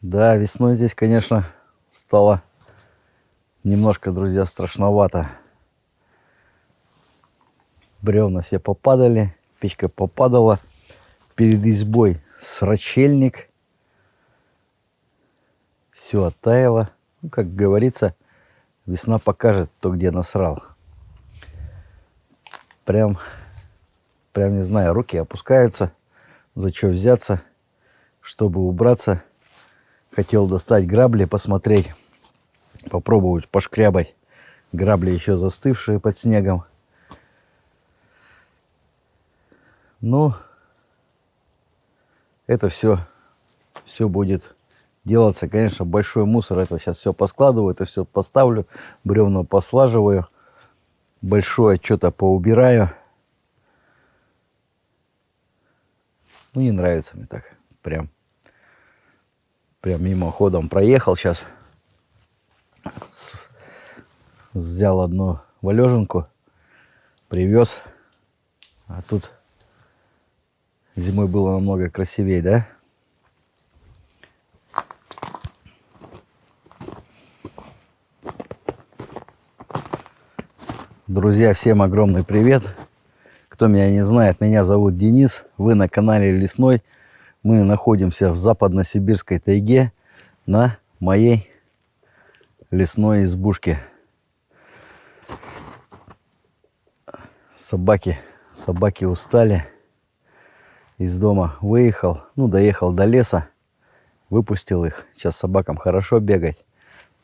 Да, весной здесь, конечно, стало немножко, друзья, страшновато. Бревна все попадали, печка попадала. Перед избой срачельник. Все оттаяло. Ну, как говорится, весна покажет, кто где насрал. Прям не знаю, руки опускаются. За что взяться, чтобы убраться. Хотел достать грабли, посмотреть, попробовать пошкрябать. Грабли еще застывшие под снегом. Ну, это все будет делаться, конечно, большой мусор. Это сейчас все поскладываю, это все поставлю, бревна послаживаю, большое что-то поубираю. Ну, не нравится мне так. Прям мимоходом проехал сейчас. Взял одну валежинку, привез. А тут зимой было намного красивее, да? Друзья, всем огромный привет. Кто меня не знает, меня зовут Денис. Вы на канале Лесной. Мы находимся в западно-сибирской тайге на моей лесной избушке. Собаки устали. Из дома выехал, доехал до леса, выпустил их. Сейчас собакам хорошо бегать.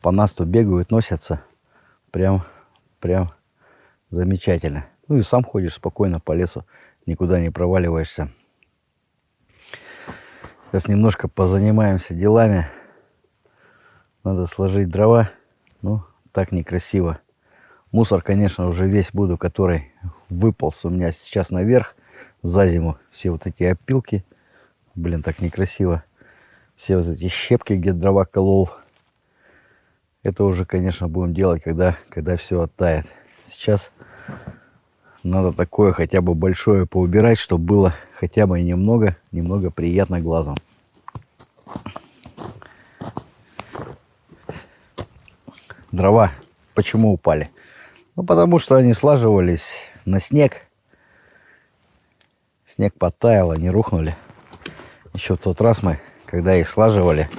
По насту бегают, носятся. Прям замечательно. Ну и сам ходишь спокойно по лесу, никуда не проваливаешься. Сейчас немножко позанимаемся делами. Надо сложить дрова. Ну, так некрасиво. Мусор, конечно, уже весь буду, который выполз у меня сейчас наверх за зиму. Все вот эти опилки. Блин, так некрасиво. Все вот эти щепки, где дрова колол. Это уже, конечно, будем делать, когда все оттает. Сейчас надо такое хотя бы большое поубирать, чтобы было хотя бы немного приятно глазом. Дрова почему упали? Ну, потому что они слаживались на снег. Снег подтаял, они рухнули. Еще в тот раз мы, когда их слаживали,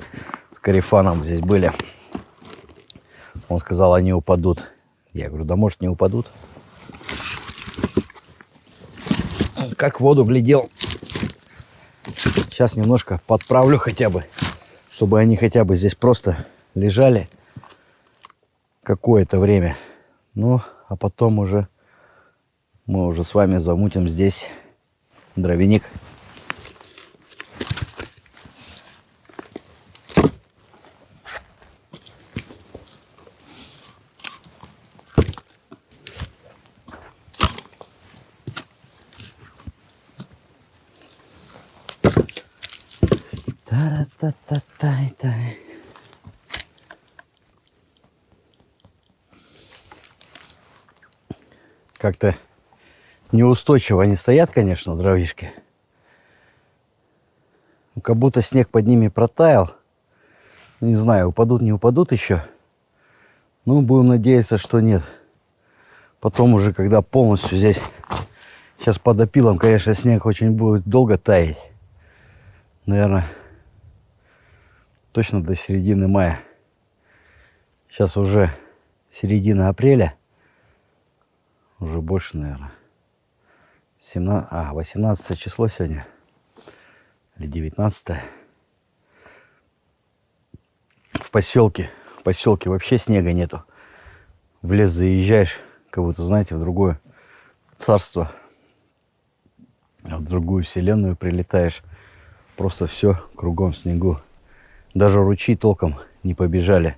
с Карифаном здесь были. Он сказал, они упадут. Я говорю, да может не упадут. Как в воду глядел. Сейчас немножко подправлю хотя бы, чтобы они хотя бы здесь просто лежали какое-то время. Ну, а потом уже мы уже с вами замутим здесь дровяник. Та-та-та-тай-тай. Как-то неустойчиво они стоят, конечно, дровишки. Как будто снег под ними протаял. Не знаю, упадут, не упадут еще. Ну, будем надеяться, что нет. Потом уже, когда полностью здесь... Сейчас под опилом, конечно, снег очень будет долго таять. Наверное, точно до середины мая. Сейчас уже середина апреля. Уже больше, наверное. 18 число сегодня. Или 19. В поселке вообще снега нету. В лес заезжаешь, как будто, знаете, в другое царство. В другую вселенную прилетаешь. Просто все кругом в снегу. Даже ручьи толком не побежали.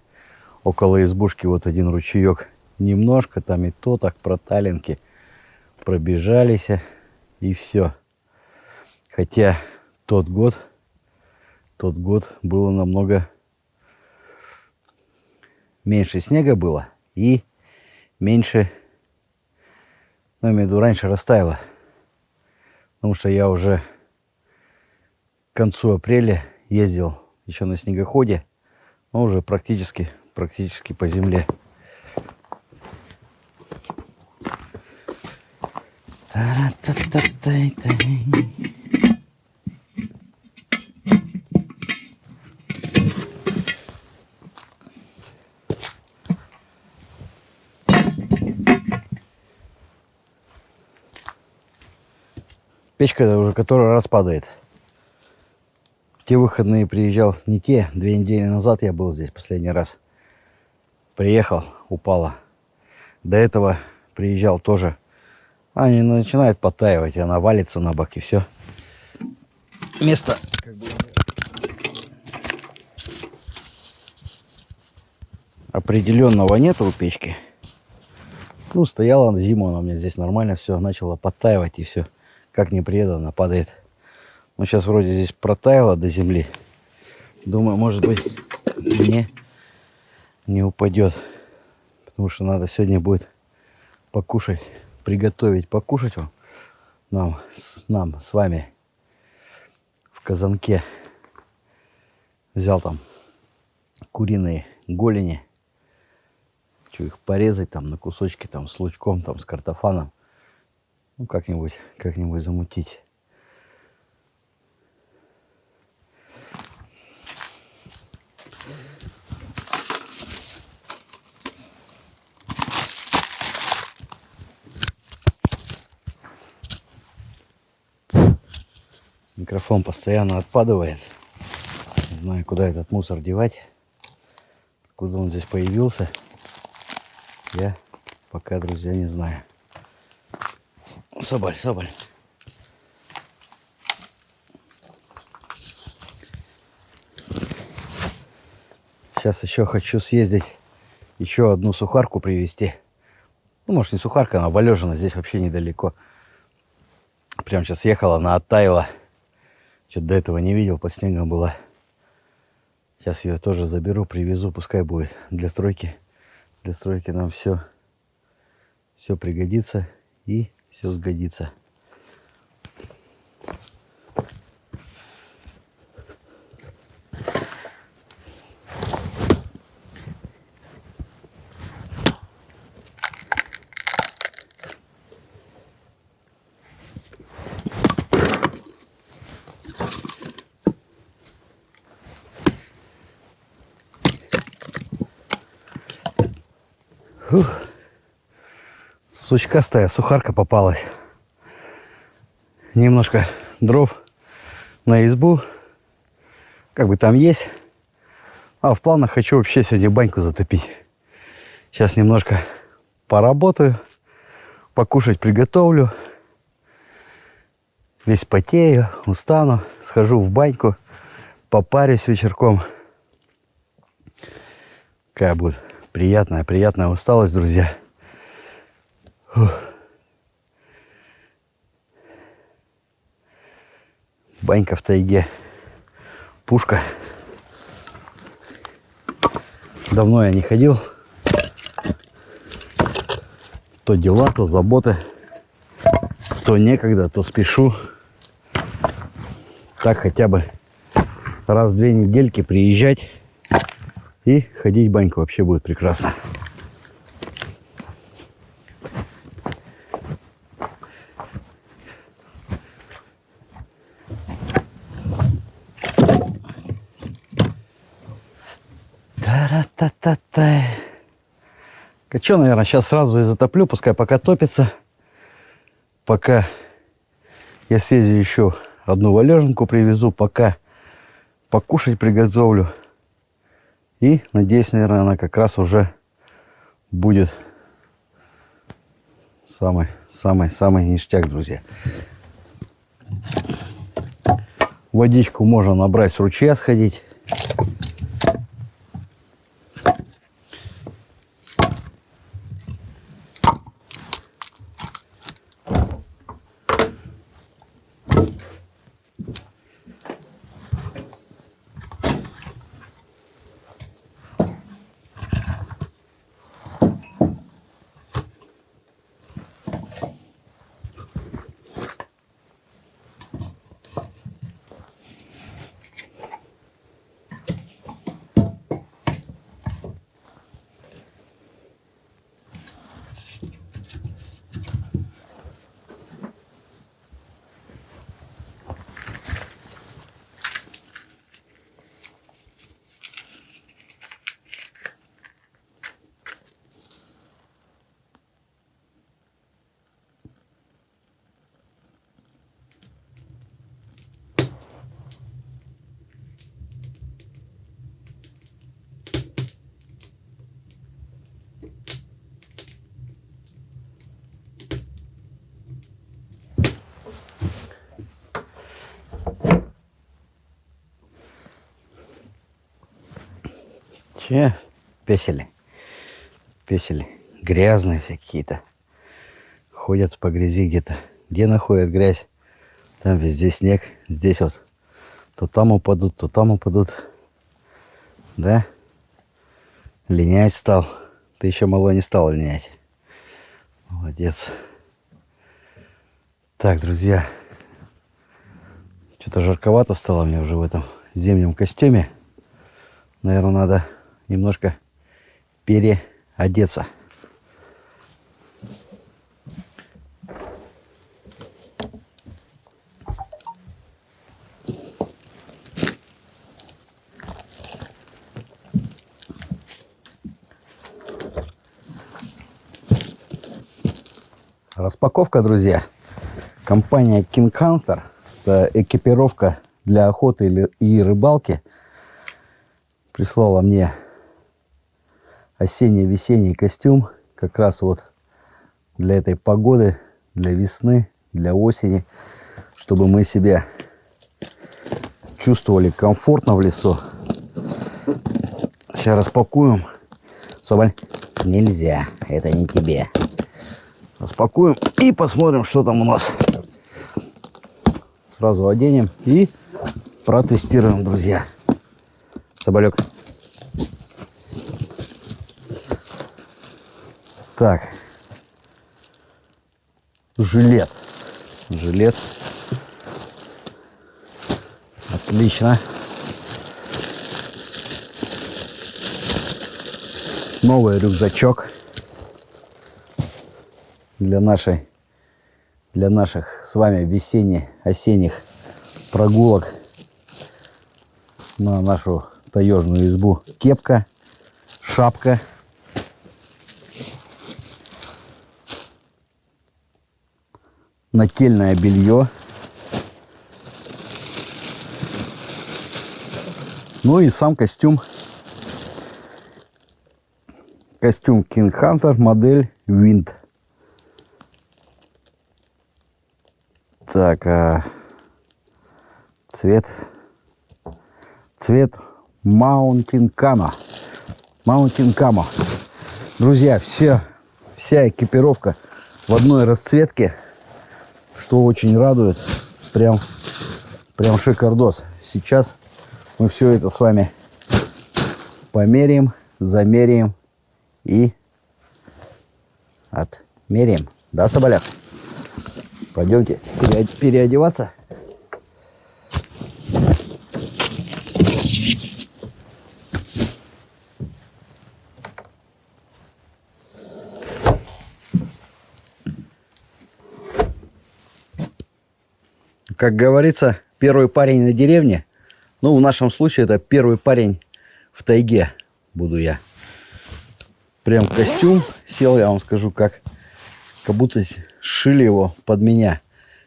Около избушки вот один ручеек. Немножко там и то так проталинки пробежались. И все. Хотя тот год было намного меньше снега было. И меньше, ну, я имею в виду, раньше растаяло. Потому что я уже к концу апреля ездил еще на снегоходе, но уже практически по земле. Печка уже который раз падает. Те выходные приезжал, не те, 2 недели назад я был здесь последний раз. Приехал, упала. До этого приезжал тоже. Она начинает подтаивать, и она валится на бок, и все. Место как бы определенного нету у печки. Ну, стояла на зиму, она у меня здесь нормально все, начала подтаивать, и все. Как не приеду, она падает. Ну, сейчас вроде здесь протаяло до земли. Думаю, может быть, не упадет. Потому что надо сегодня будет покушать, приготовить покушать вам. Нам с вами в казанке. Взял там куриные голени. Хочу их порезать там на кусочки там с лучком, там с картофаном. Ну, как-нибудь замутить. Микрофон постоянно отпадывает. Не знаю, куда этот мусор девать. Откуда он здесь появился, я пока, друзья, не знаю. Соболь. Сейчас еще хочу съездить, еще одну сухарку привезти. Ну, может, не сухарка, она Валежина, здесь вообще недалеко. Прям сейчас ехала, она оттаяла. Что-то до этого не видел, под снегом была. Сейчас ее тоже заберу, привезу, пускай будет для стройки. Для стройки нам все пригодится и все сгодится. Фух. Сучкастая сухарка попалась. Немножко дров на избу. Как бы там есть. А в планах хочу вообще сегодня баньку затопить. Сейчас немножко поработаю. Покушать приготовлю. Весь потею, устану. Схожу в баньку. Попарюсь вечерком. Какая будет приятная усталость, друзья. Фух. Банька в тайге. Пушка. Давно я не ходил. То дела, то заботы. То некогда, то спешу. Так хотя бы раз в 2 недельки приезжать и ходить в баньку. Вообще будет прекрасно. Та-ра-та-та-та. Что, наверное, сейчас сразу и затоплю, пускай пока топится. Пока я съезжу еще одну валежинку привезу, пока покушать приготовлю. И, надеюсь, наверное, она как раз уже будет самый ништяк, друзья. Водичку можно набрать с ручья, сходить. Че? Песели. Песели. Грязные все какие-то. Ходят по грязи где-то. Где находят грязь? Там везде снег. Здесь вот. То там упадут, то там упадут. Да? Линять стал. Ты еще мало не стал линять. Молодец. Так, друзья. Что-то жарковато стало мне уже в этом зимнем костюме. Наверное, надо немножко переодеться. Распаковка, друзья. Компания King Hunter. Это экипировка для охоты и рыбалки. Прислала мне осенне-весенний костюм. Как раз вот для этой погоды, для весны, для осени. Чтобы мы себя чувствовали комфортно в лесу. Сейчас распакуем. Соболь, нельзя. Это не тебе. Распакуем и посмотрим, что там у нас. Сразу оденем и протестируем, друзья. Соболек. Так. Жилет. Жилет. Отлично. Новый рюкзачок. Для наших с вами весенне-осенних прогулок на нашу таежную избу. Кепка, шапка, нательное белье, ну и сам костюм. Костюм King Hunter, модель Wind. Так, цвет Mountain Camo. Mountain Camo. Друзья, вся экипировка в одной расцветке, что очень радует. Прям шикардос. Сейчас мы все это с вами померяем, замеряем и отмеряем. Да, Соболяк? Пойдемте переодеваться. Как говорится, первый парень на деревне. Ну, в нашем случае это первый парень в тайге буду я. Прям костюм сел, я вам скажу, как будто сшили его под меня.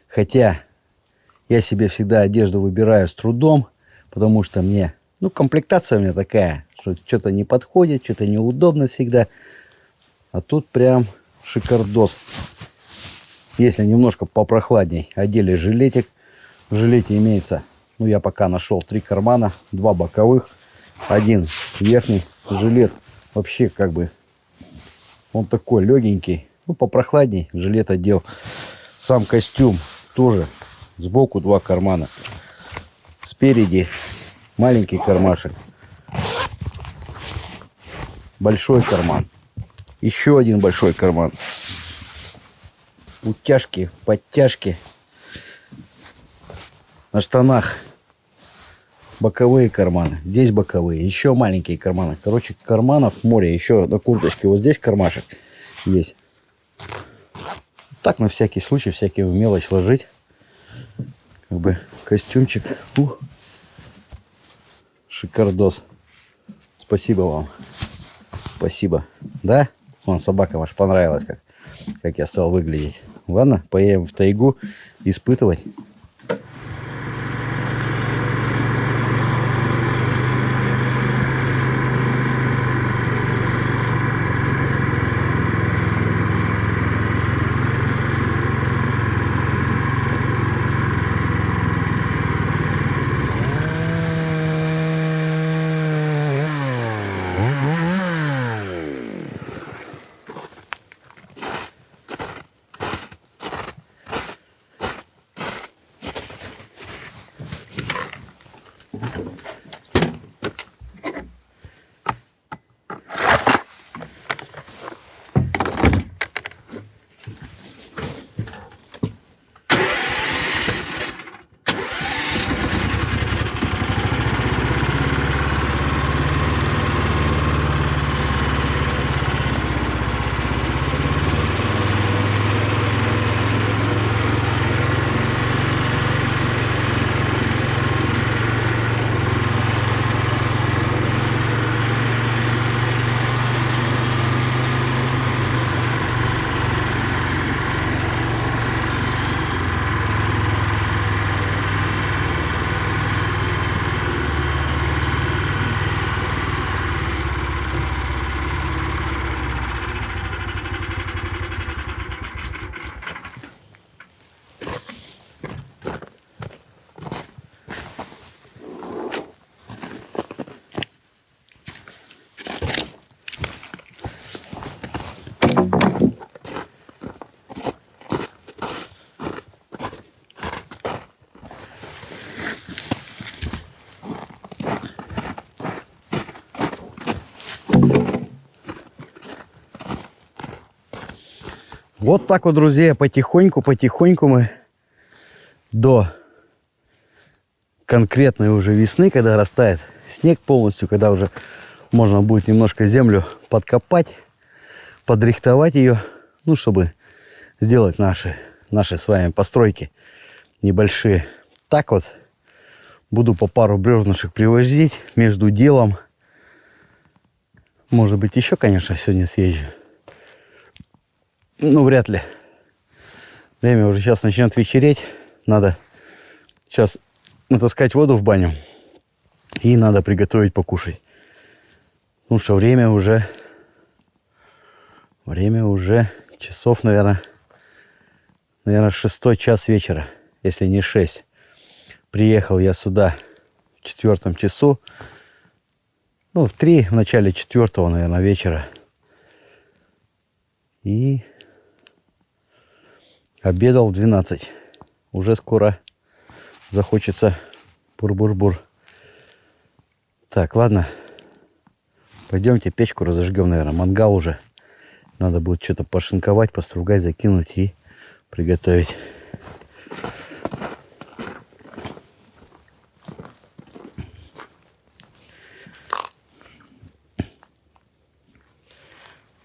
Хотя я себе всегда одежду выбираю с трудом, потому что мне, комплектация у меня такая, что что-то не подходит, что-то неудобно всегда. А тут прям шикардос. Если немножко попрохладней, одели жилетик. В жилете имеется, я пока нашел 3 кармана, 2 боковых, 1 верхний. Жилет вообще он такой легенький. Попрохладней жилет одел. Сам костюм тоже. Сбоку 2 кармана. Спереди маленький кармашек. Большой карман. Еще один большой карман. Утяжки, подтяжки. На штанах боковые карманы. Здесь боковые. Еще маленькие карманы. Короче, карманов море. Еще на курточке вот здесь кармашек есть. Так, на всякий случай, всякую мелочь ложить. Костюмчик. Шикардос. Спасибо вам. Спасибо. Да? Вон, собака ваша понравилась, как я стал выглядеть. Ладно, поедем в тайгу испытывать. Вот так вот, друзья, потихоньку мы до конкретной уже весны, когда растает снег полностью, когда уже можно будет немножко землю подкопать, подрихтовать ее, ну, чтобы сделать наши с вами постройки небольшие. Так вот буду по пару бревнышек привозить между делом. Может быть, еще, конечно, сегодня съезжу. Ну, вряд ли. Время уже сейчас начнет вечереть. Надо сейчас натаскать воду в баню. И надо приготовить покушать. Потому что время уже часов, наверное, 6 час вечера, если не 6. Приехал я сюда в 4 часу. Ну, в 3, в начале 4, наверное, вечера. И обедал в 12. Уже скоро захочется бур-бур-бур. Так, ладно. Пойдемте печку разожгем, наверное. Мангал уже. Надо будет что-то пошинковать, постругать, закинуть и приготовить.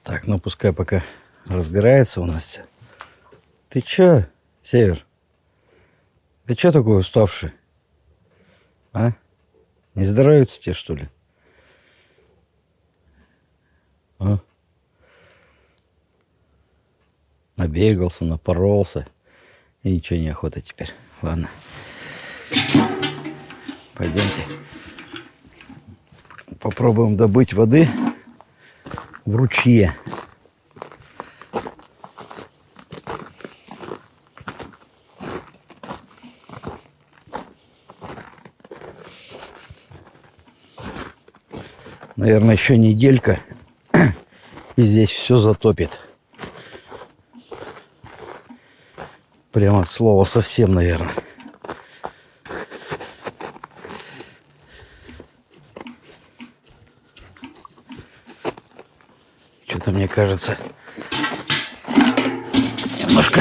Так, ну пускай пока разгорается у нас все. Ты чё, Север? Ты чё такой уставший? А? Не здоровится тебе, что ли? А? Набегался, напоролся. И ничего не охота теперь. Ладно. Пойдемте. Попробуем добыть воды в ручье. Наверное, еще неделька, и здесь все затопит. Прямо от слова совсем, наверное. Что-то мне кажется, немножко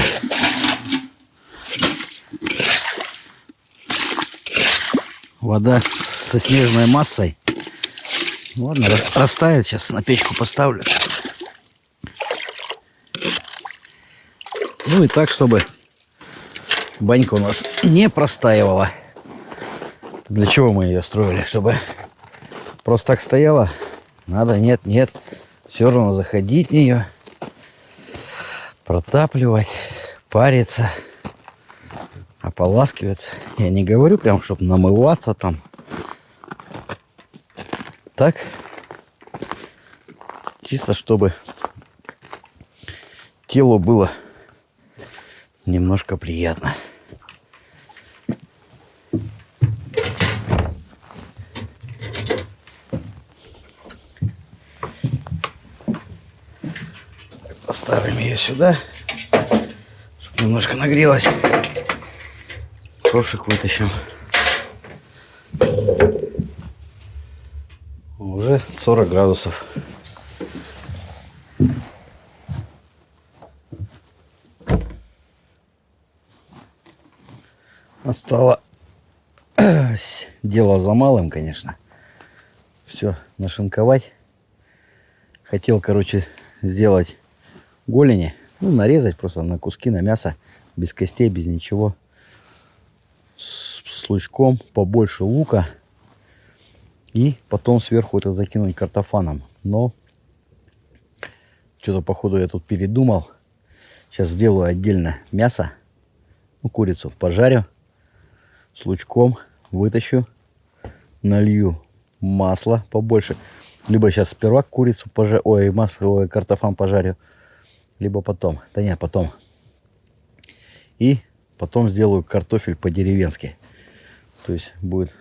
вода со снежной массой. Ладно, растает, сейчас на печку поставлю. Ну и так, чтобы банька у нас не простаивала. Для чего мы ее строили? Чтобы просто так стояла? Надо, нет. Все равно заходить в нее, протапливать, париться, ополаскиваться. Я не говорю прям, чтобы намываться там. Так, чисто чтобы телу было немножко приятно. Поставим ее сюда, чтобы немножко нагрелась. Ковшик вытащим. Уже 40 градусов. Осталось дело за малым, конечно. Все нашинковать. Хотел, короче, сделать голени. Ну, нарезать просто на куски, на мясо. Без костей, без ничего. С лучком, побольше лука. И потом сверху это закинуть картофаном. Но что-то, походу, я тут передумал. Сейчас сделаю отдельно мясо. Ну, курицу пожарю. С лучком вытащу. Налью масло побольше. Либо сейчас сперва курицу пожарю. Ой, масло, картофан пожарю. Либо потом. Да нет, потом. И потом сделаю картофель по-деревенски. То есть будет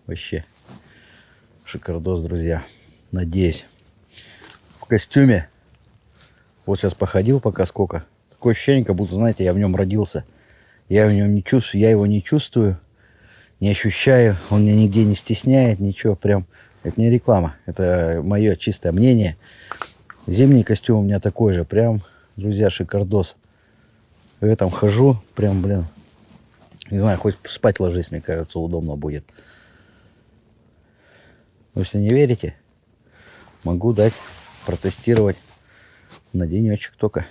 вообще шикардос, друзья. Надеюсь. В костюме. Вот сейчас походил пока сколько. Такое ощущение, как будто, знаете, я в нем родился. Я в нем не чувствую, я его не чувствую, не ощущаю. Он меня нигде не стесняет, ничего. Прям, это не реклама. Это мое чистое мнение. Зимний костюм у меня такой же. Прям друзья, шикардос. В этом хожу, прям, блин, не знаю, хоть спать ложись, мне кажется, удобно будет. Но если не верите, могу дать протестировать на денечек только.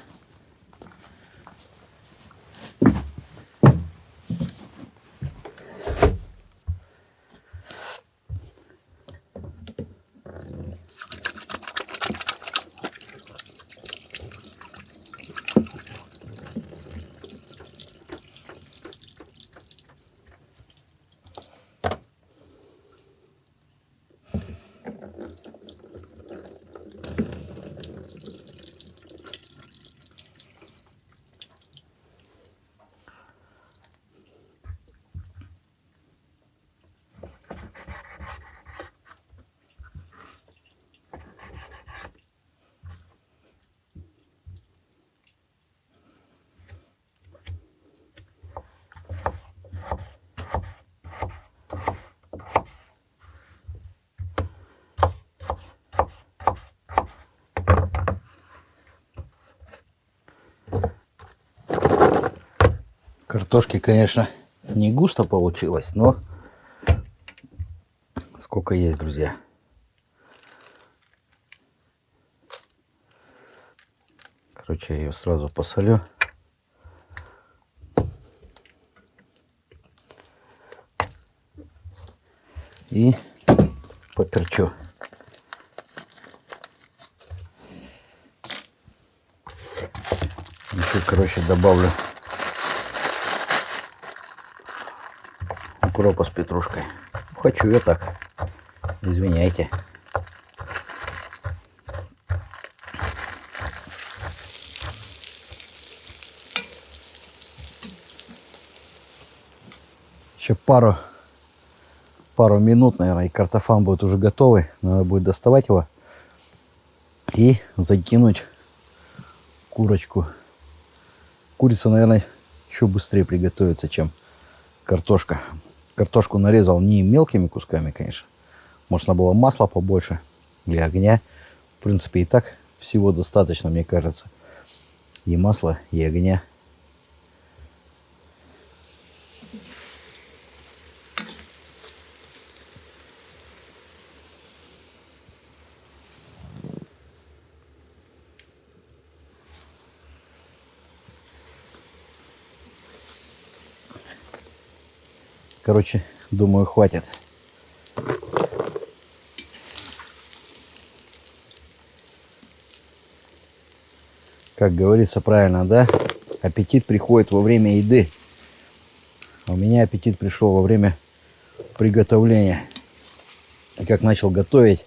Картошки, конечно, не густо получилось, но сколько есть, друзья. Короче, я ее сразу посолю. И поперчу. Еще, короче, добавлю укропа с петрушкой. Хочу я так. Извиняйте. Еще пару минут, наверное, и картофан будет уже готовый. Надо будет доставать его и закинуть курочку. Курица, наверное, еще быстрее приготовится, чем картошка. Картошку нарезал не мелкими кусками, конечно. Можно было масла побольше или огня. В принципе, и так всего достаточно, мне кажется. И масла, и огня. Короче, думаю, хватит. Как говорится правильно, да? Аппетит приходит во время еды. А у меня аппетит пришел во время приготовления. И как начал готовить,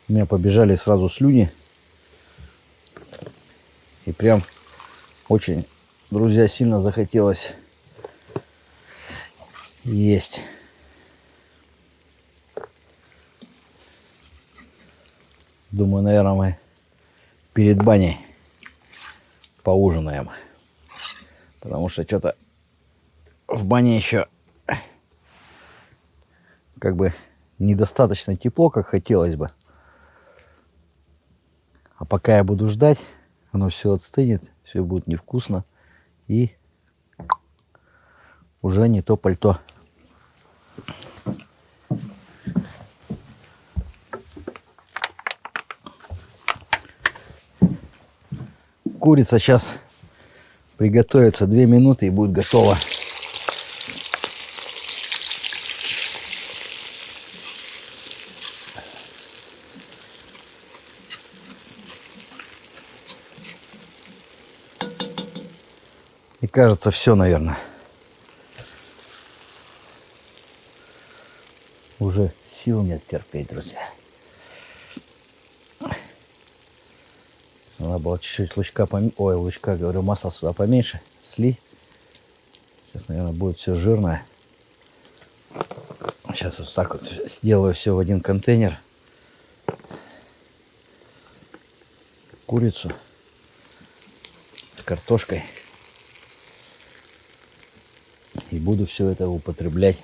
у меня побежали сразу слюни. И прям очень, друзья, сильно захотелось есть. Думаю, наверное, мы перед баней поужинаем. Потому что что-то в бане еще как бы недостаточно тепло, как хотелось бы. А пока я буду ждать, оно все отстынет, все будет невкусно. И уже не то пальто. Курица сейчас приготовится 2 минуты и будет готова. И кажется, все, наверное. Уже сил нет терпеть, друзья. Надо было чуть-чуть лучка поменьше. Ой, лучка, говорю, масла сюда поменьше. Сли. Сейчас, наверное, будет все жирное. Сейчас вот так вот сделаю все в один контейнер. Курицу с картошкой. И буду все это употреблять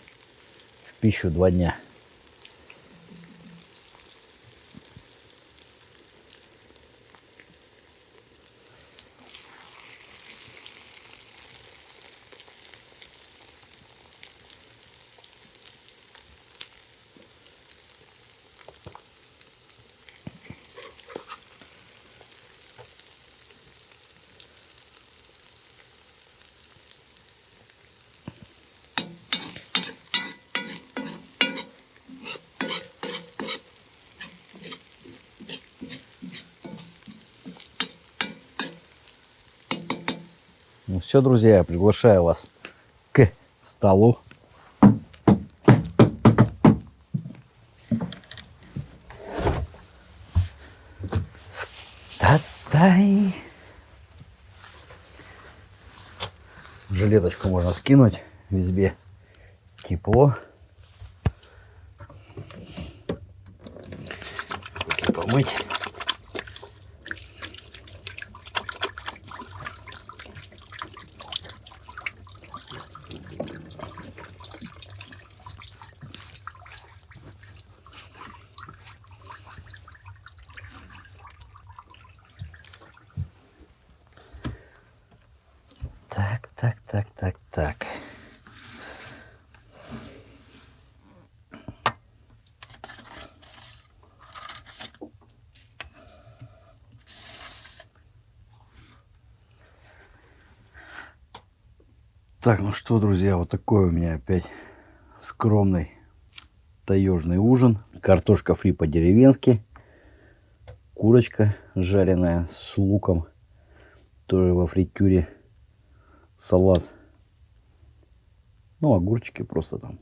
в пищу 2 дня. Ну все, друзья, я приглашаю вас к столу. Та-тай. Жилеточку можно скинуть, в избе тепло. Руки помыть. Так. Так, ну что, друзья, вот такой у меня опять скромный таежный ужин. Картошка фри по-деревенски. Курочка жареная с луком. Тоже во фритюре. Салат. Ну, огурчики просто там.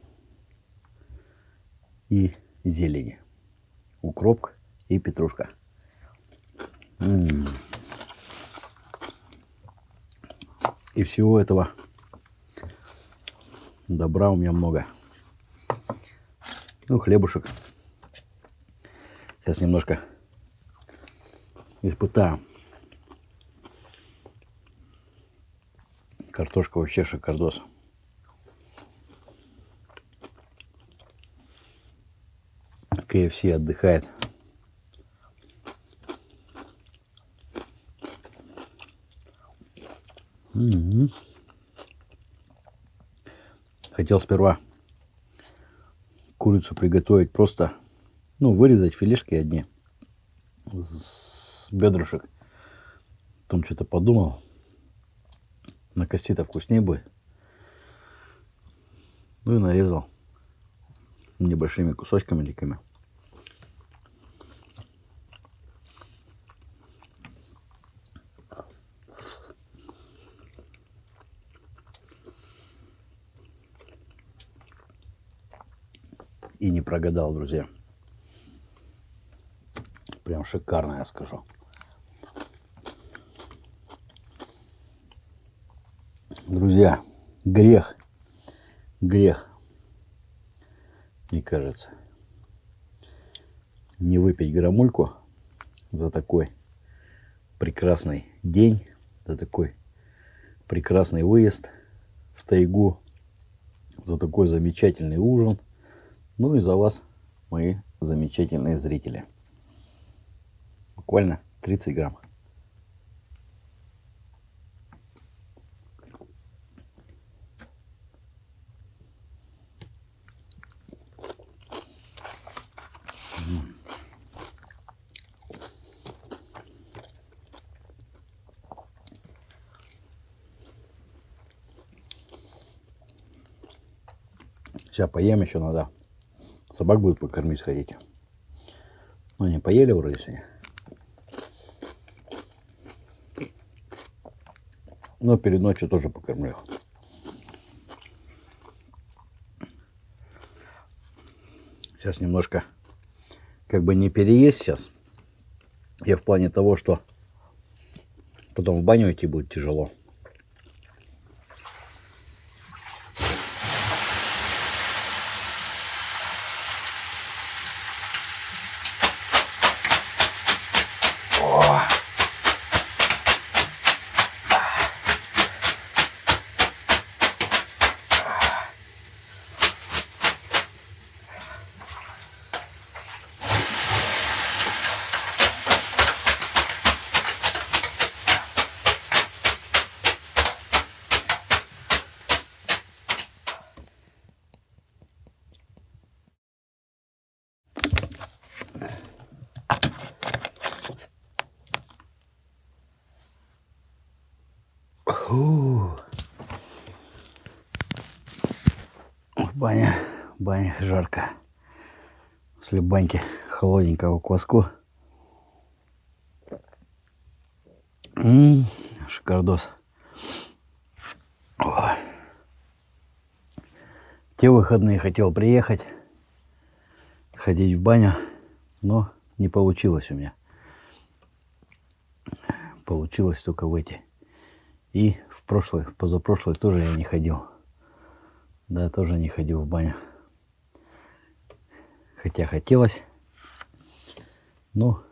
И зелени. Укроп и петрушка. И всего этого добра у меня много. Ну, хлебушек. Сейчас немножко испытаю. Картошка вообще шикардос. KFC отдыхает. Хотел сперва курицу приготовить просто, ну, вырезать филешки одни с бедрышек. Потом что-то подумал, на кости-то вкуснее будет. Ну и нарезал небольшими кусочками дикими. И не прогадал, друзья. Прям шикарно, я скажу. Друзья, грех, мне кажется, не выпить грамульку за такой прекрасный день, за такой прекрасный выезд в тайгу, за такой замечательный ужин. Ну и за вас, мои замечательные зрители. Буквально 30 грамм. Сейчас поем еще надо. Собак будут покормить сходить. Ну, они поели вроде сегодня. Но перед ночью тоже покормлю их. Сейчас немножко как бы не переесть сейчас. Я в плане того, что потом в баню идти будет тяжело. Баня жарко. После баньки холодненького кваску. Шикардос. те выходные хотел приехать, сходить в баню, но не получилось у меня. Получилось только в эти. И в позапрошлый тоже я не ходил. Да, тоже не ходил в баню. Хотя хотелось, но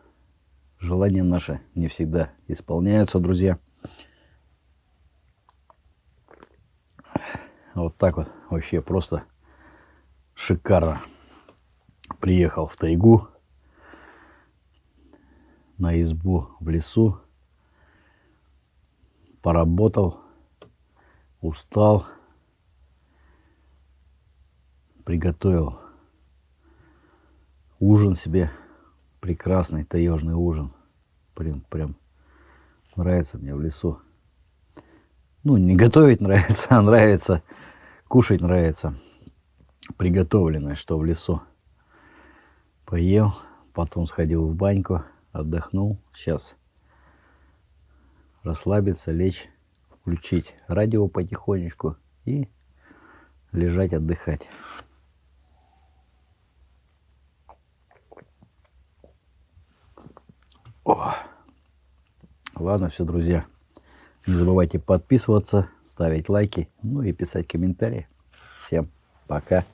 желания наши не всегда исполняются, друзья. Вот так вот вообще просто шикарно. Приехал в тайгу, на избу в лесу, поработал, устал, приготовил ужин себе, прекрасный таежный ужин. Прям нравится мне в лесу. Ну, не готовить нравится, а нравится кушать, нравится приготовленное, что в лесу. Поел, потом сходил в баньку, отдохнул. Сейчас расслабиться, лечь, включить радио потихонечку и лежать, отдыхать. О. Ладно, все, друзья. Не забывайте подписываться, ставить лайки, ну и писать комментарии. Всем пока.